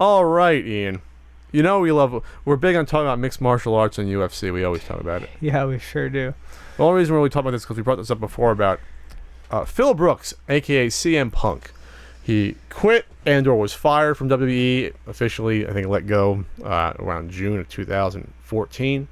All right, Ian. We're big on talking about mixed martial arts and UFC. We always talk about it. Yeah, we sure do. The only reason we're really talking about this is because we brought this up before about Phil Brooks, a.k.a. CM Punk. He quit and/or was fired from WWE, officially, I think, let go around June of 2014.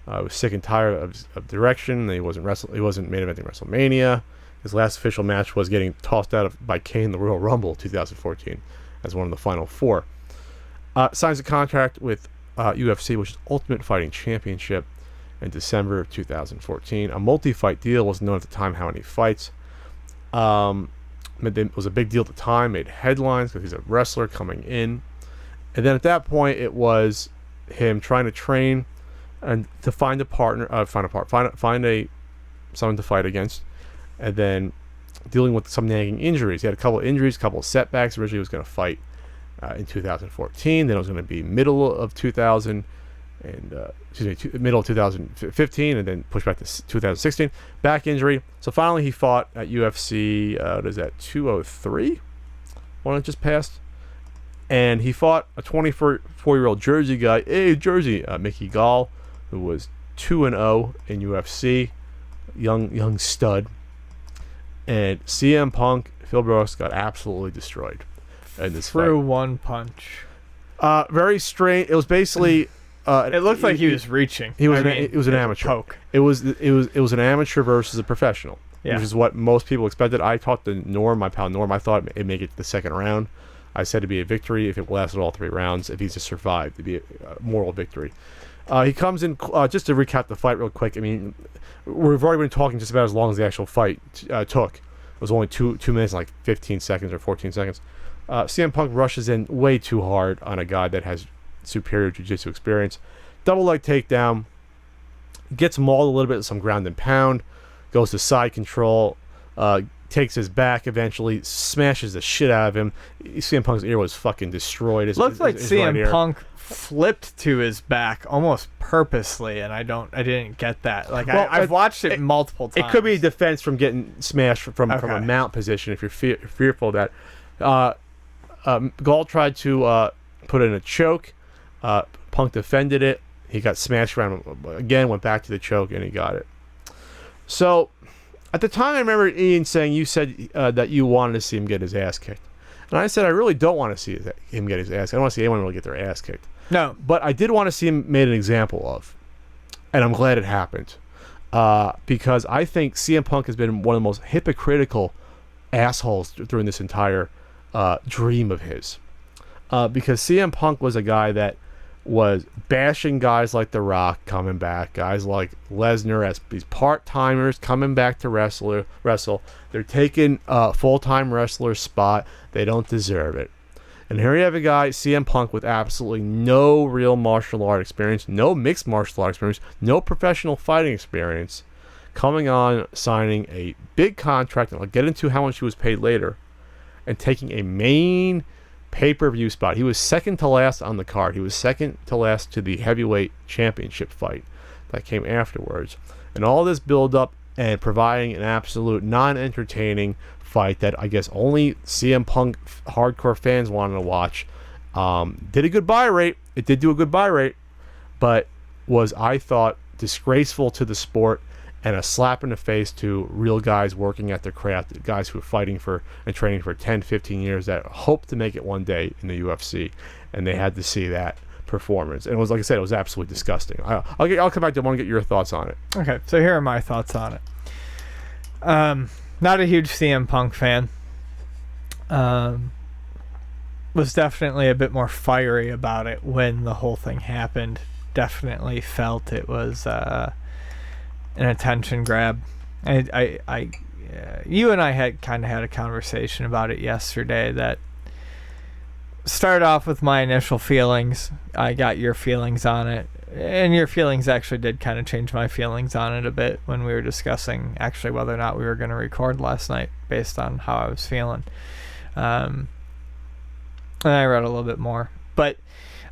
Was sick and tired of direction. He wasn't main eventing WrestleMania. His last official match was getting tossed out by Kane in the Royal Rumble 2014 as one of the final four. Signs a contract with UFC, which is Ultimate Fighting Championship, in December of 2014. A multi-fight deal. Wasn't known at the time how many fights. It was a big deal at the time. Made headlines because he's a wrestler coming in. And then at that point, it was him trying to train and to find a partner, find someone to fight against, and then dealing with some nagging injuries. He had a couple of injuries, a couple of setbacks. Originally, he was going to fight in 2014. Then it was going to be middle of 2015, and then pushed back to 2016. Back injury. So finally, he fought at UFC. What is that? 203. One that just passed. And he fought a 24-year-old Jersey guy. Mickey Gall, who was 2-0 in UFC. Young stud. And CM Punk, Phil Brooks, got absolutely destroyed in this fight. Through one punch. Very strange. It was basically. It looked like he was reaching. It was an amateur. Poke. It was an amateur versus a professional, yeah. Which is what most people expected. I talked to Norm, my pal Norm. I thought it'd make it to the second round. I said it'd be a victory if it lasted all three rounds. If he just survived, it'd be a moral victory. He comes in, just to recap the fight real quick. I mean, we've already been talking just about as long as the actual fight took. It was only 2 minutes, like 15 seconds or 14 seconds. CM Punk rushes in way too hard on a guy that has superior jiu-jitsu experience. Double leg takedown. Gets mauled a little bit with some ground and pound. Goes to side control. Takes his back eventually. Smashes the shit out of him. CM Punk's ear was fucking destroyed. Looked like his CM right Punk flipped to his back almost purposely, and I didn't get that. Like, well, I've watched it multiple times. It could be defense from getting smashed from a mount position if you're fearful of that. Gall tried to put in a choke. Punk defended it. He got smashed around again, went back to the choke, and he got it. So, at the time, I remember Ian saying, you said that you wanted to see him get his ass kicked. And I said, I really don't want to see him get his ass kicked. I don't want to see anyone really get their ass kicked. No. But I did want to see him made an example of. And I'm glad it happened. Because I think CM Punk has been one of the most hypocritical assholes during this entire dream of his. Because CM Punk was a guy that was bashing guys like The Rock coming back, guys like Lesnar as these part-timers coming back to wrestle. They're taking a full-time wrestler's spot. They don't deserve it. And here you have a guy, CM Punk, with absolutely no real martial art experience, no mixed martial art experience, no professional fighting experience, coming on, signing a big contract, and I'll get into how much he was paid later, and taking a main pay-per-view spot. He was second to last on the card. He was second to last to the heavyweight championship fight that came afterwards. And all this build-up and providing an absolute non-entertaining fight that I guess only CM Punk hardcore fans wanted to watch. Did a good buy rate. It did do a good buy rate, but was, I thought, disgraceful to the sport and a slap in the face to real guys working at their craft, guys who are fighting for and training for 10, 15 years that hope to make it one day in the UFC, and they had to see that performance. And it was, like I said, it was absolutely disgusting. I'll come back to it. I want to get your thoughts on it. Okay, so here are my thoughts on it. Not a huge CM Punk fan. Was definitely a bit more fiery about it when the whole thing happened. Definitely felt it was an attention grab. You and I had kind of had a conversation about it yesterday that started off with my initial feelings. I got your feelings on it, and your feelings actually did kind of change my feelings on it a bit when we were discussing actually whether or not we were going to record last night based on how I was feeling. And I read a little bit more. But,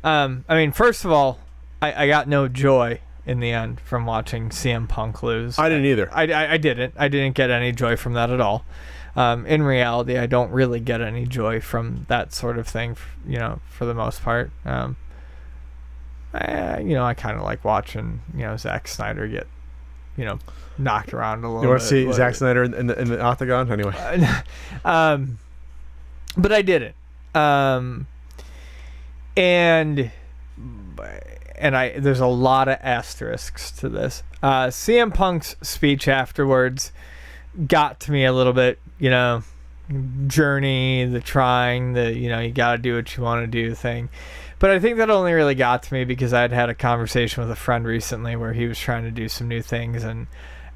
I mean, first of all, I got no joy in the end from watching CM Punk lose. I didn't either. I didn't. I didn't get any joy from that at all. In reality, I don't really get any joy from that sort of thing, for the most part. I kind of like watching, Zack Snyder get, knocked around a little bit. You want to see Zack Snyder in the octagon? Anyway. But I didn't. And there's a lot of asterisks to this. CM Punk's speech afterwards got to me a little bit, journey, the trying, you got to do what you want to do thing. But I think that only really got to me because I'd had a conversation with a friend recently where he was trying to do some new things. And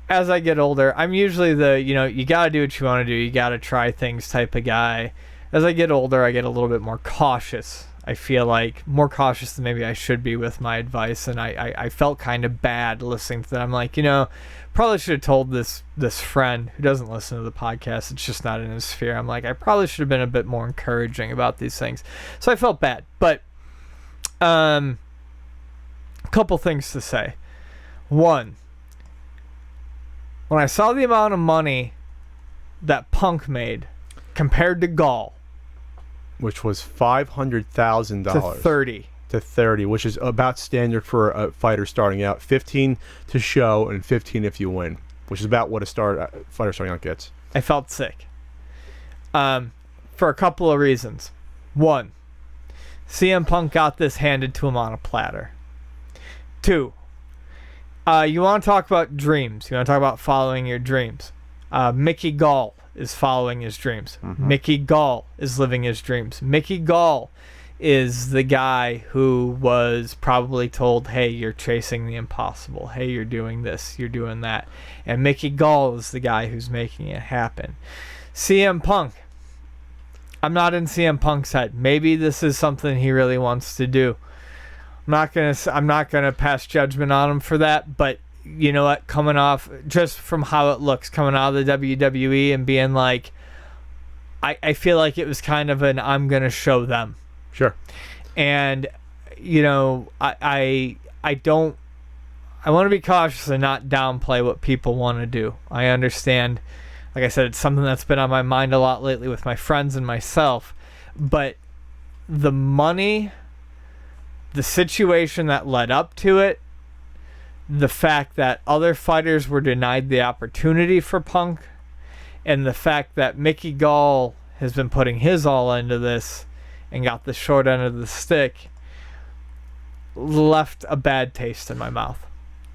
as I get older, I'm usually the, you got to do what you want to do. You got to try things type of guy. As I get older, I get a little bit more cautious. I feel like more cautious than maybe I should be with my advice. And I felt kind of bad listening to that. I'm like, probably should have told this friend who doesn't listen to the podcast. It's just not in his sphere. I'm like, I probably should have been a bit more encouraging about these things. So I felt bad. But a couple things to say. One, when I saw the amount of money that Punk made compared to Gall, which was $500,000 to 30, which is about standard for a fighter starting out. 15 to show and 15 if you win, which is about what a fighter starting out gets. I felt sick. For a couple of reasons. One, CM Punk got this handed to him on a platter. Two, you want to talk about dreams. You want to talk about following your dreams. Mickey Gall is following his dreams. Mm-hmm. Mickey Gall is living his dreams. Mickey Gall is the guy who was probably told, hey, you're chasing the impossible. Hey, you're doing this. You're doing that. And Mickey Gall is the guy who's making it happen. CM Punk. I'm not in CM Punk's head. Maybe this is something he really wants to do. I'm not gonna pass judgment on him for that, but you know what? Coming off just from how it looks, coming out of the WWE and being like, I feel like it was kind of an I'm gonna show them. Sure. And I want to be cautious and not downplay what people want to do. I understand. Like I said, it's something that's been on my mind a lot lately with my friends and myself. But the money, the situation that led up to it, the fact that other fighters were denied the opportunity for Punk, and the fact that Mickey Gall has been putting his all into this and got the short end of the stick, left a bad taste in my mouth.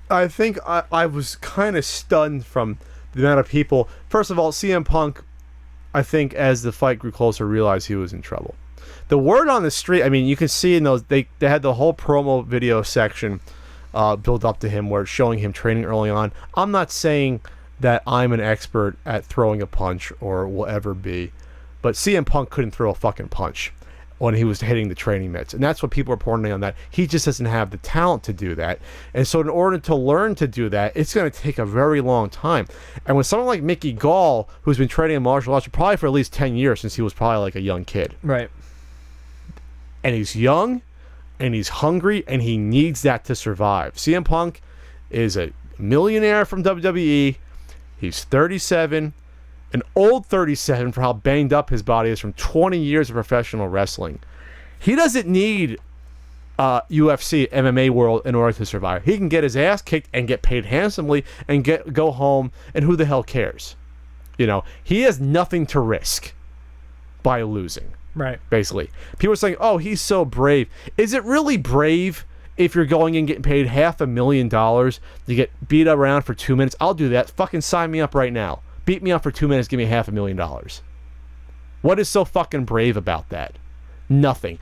I think I was kind of stunned from the amount of people. First of all, CM Punk, I think as the fight grew closer, realized he was in trouble. The word on the street, I mean, you can see in those, they had the whole promo video section build up to him where it's showing him training early on. I'm not saying that I'm an expert at throwing a punch or will ever be, but CM Punk couldn't throw a fucking punch when he was hitting the training mitts. And that's what people are pointing on, that he just doesn't have the talent to do that. And so in order to learn to do that, it's going to take a very long time. And when someone like Mickey Gall, who's been training in martial arts probably for at least 10 years since he was probably like a young kid. Right. And he's young, and he's hungry, and he needs that to survive. CM Punk is a millionaire from WWE. He's 37. An old 37 for how banged up his body is from 20 years of professional wrestling. He doesn't need UFC, MMA world in order to survive. He can get his ass kicked and get paid handsomely and go home, and who the hell cares? He has nothing to risk by losing. Right. Basically. People are saying, oh, he's so brave. Is it really brave if you're going and getting paid $500,000 to get beat around for 2 minutes? I'll do that. Fucking sign me up right now. Beat me up for 2 minutes, give me $500,000. What is so fucking brave about that? Nothing.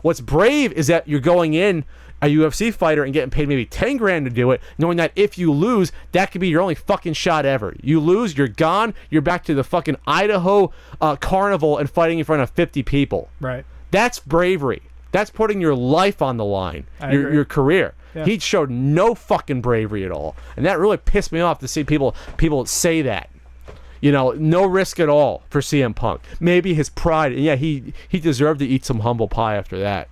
What's brave is that you're going in a UFC fighter and getting paid maybe $10,000 to do it, knowing that if you lose, that could be your only fucking shot ever. You lose, you're gone, you're back to the fucking Idaho carnival and fighting in front of 50 people. Right. That's bravery. That's putting your life on the line, your career. Yeah. He showed no fucking bravery at all. And that really pissed me off to see people say that. No risk at all for CM Punk. Maybe his pride. And yeah, he deserved to eat some humble pie after that.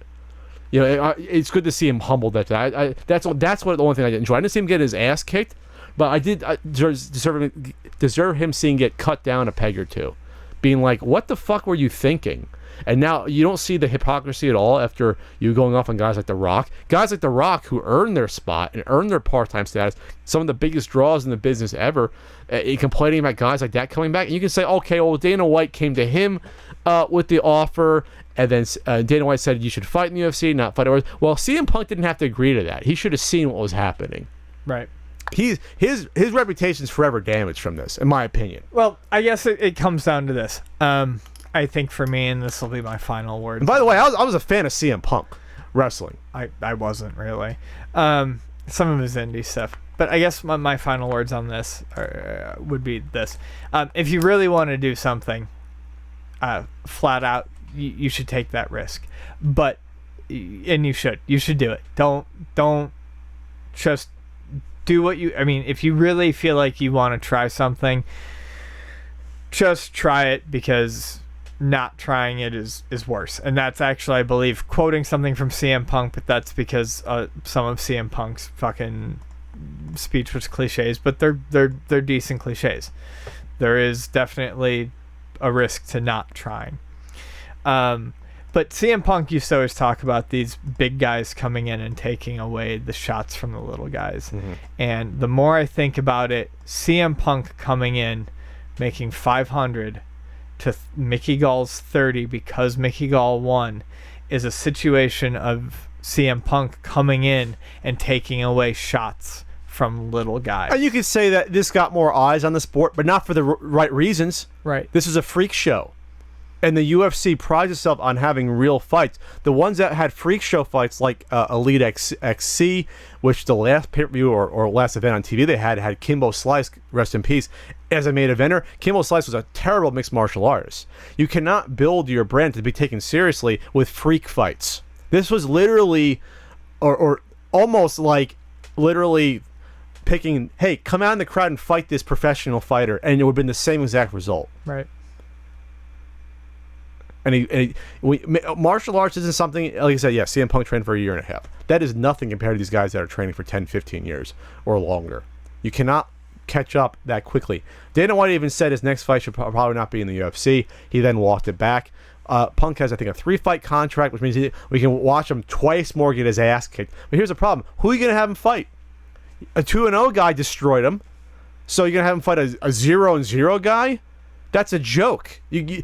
It's good to see him humbled at that. That's what the only thing I did enjoy. I didn't see him get his ass kicked, but I did deserve him deserve him seeing get cut down a peg or two, being like, what the fuck were you thinking? And now you don't see the hypocrisy at all after you going off on guys like The Rock. Guys like The Rock who earned their spot and earned their part-time status, some of the biggest draws in the business ever, complaining about guys like that coming back. And you can say, okay, well, Dana White came to him with the offer, and then Dana White said you should fight in the UFC, not fight others. Well, CM Punk didn't have to agree to that. He should have seen what was happening. Right. His reputation's forever damaged from this, in my opinion. Well, I guess it comes down to this. I think for me, and this will be my final word. And by the way, I was a fan of CM Punk wrestling. I wasn't really. Some of his indie stuff. But I guess my final words on this would be this. If you really want to do something, flat out, you should take that risk. And you should do it. Don't just do what you, I mean, if you really feel like you want to try something, just try it, because not trying it is worse. And that's actually, I believe, quoting something from CM Punk, but that's because some of CM Punk's fucking speech was cliches, but they're decent cliches. There is definitely a risk to not trying. But CM Punk used to always talk about these big guys coming in and taking away the shots from the little guys. Mm-hmm. And the more I think about it, CM Punk coming in, making 500 to Mickey Gall's 30 because Mickey Gall won, is a situation of CM Punk coming in and taking away shots from little guys. And you could say that this got more eyes on the sport, but not for the right reasons. Right. This is a freak show. And the UFC prides itself on having real fights. The ones that had freak show fights, like Elite XC, which the last pay-per-view or last event on TV they had Kimbo Slice, rest in peace, as a main eventer. Kimbo Slice was a terrible mixed martial artist. You cannot build your brand to be taken seriously with freak fights. This was literally, or almost like literally picking, hey, come out in the crowd and fight this professional fighter, and it would have been the same exact result. Right. Martial arts isn't something, like I said, yeah, CM Punk trained for a year and a half. That is nothing compared to these guys that are training for 10, 15 years or longer. You cannot catch up that quickly. Dana White even said his next fight should probably not be in the UFC. He then walked it back. Punk has, I think, a 3-fight contract, which means we can watch him twice more get his ass kicked. But here's the problem. Who are you going to have him fight? A 2-0 guy destroyed him. So you're going to have him fight a 0-0 guy? That's a joke. You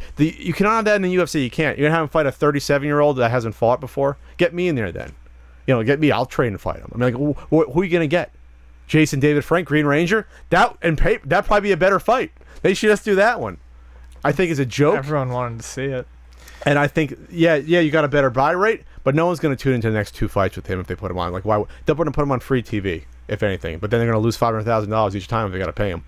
cannot have that in the UFC. You can't. You're going to have him fight a 37-year-old that hasn't fought before? Get me in there then. Get me. I'll train and fight him. I mean, like, who are you going to get? Jason David Frank, Green Ranger? That'd probably be a better fight. They should just do that one. I think it's a joke. Everyone wanted to see it. And I think, yeah, you got a better buy rate, but no one's going to tune into the next 2 fights with him if they put him on. Like, why? They're going to put him on free TV, if anything. But then they're going to lose $500,000 each time if they got to pay him.